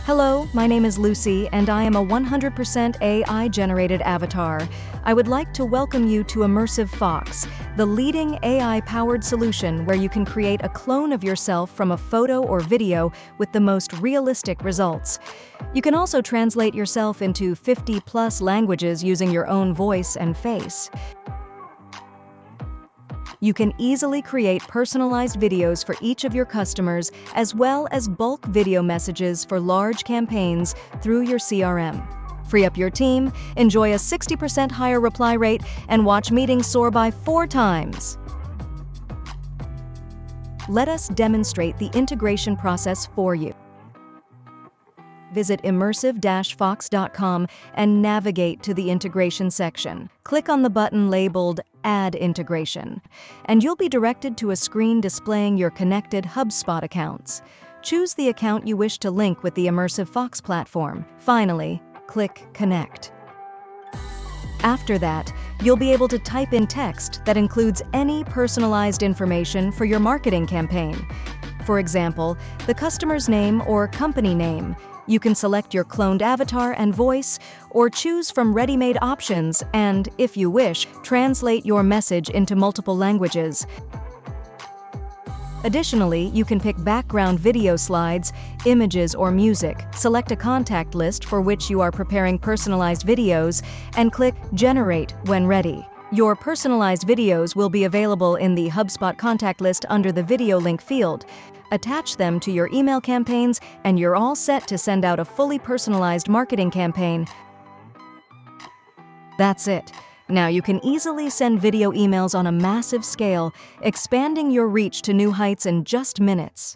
Hello, my name is Lucy, and I am a 100% AI-generated avatar. I would like to welcome you to Immersive Fox, the leading AI-powered solution where you can create a clone of yourself from a photo or video with the most realistic results. You can also translate yourself into 50+ languages using your own voice and face. You can easily create personalized videos for each of your customers, as well as bulk video messages for large campaigns through your CRM. Free up your team, enjoy a 60% higher reply rate, and watch meetings soar by 4 times. Let us demonstrate the integration process for you. Visit immersive-fox.com and navigate to the integration section. Click on the button labeled Add Integration, and you'll be directed to a screen displaying your connected HubSpot accounts. Choose the account you wish to link with the Immersive Fox platform. Finally, click Connect. After that, you'll be able to type in text that includes any personalized information for your marketing campaign. For example, the customer's name or company name. You can select your cloned avatar and voice, or choose from ready-made options and, if you wish, translate your message into multiple languages. Additionally, you can pick background video slides, images, or music, select a contact list for which you are preparing personalized videos, and click Generate when ready. Your personalized videos will be available in the HubSpot contact list under the video link field. Attach them to your email campaigns, and you're all set to send out a fully personalized marketing campaign. That's it. Now you can easily send video emails on a massive scale, expanding your reach to new heights in just minutes.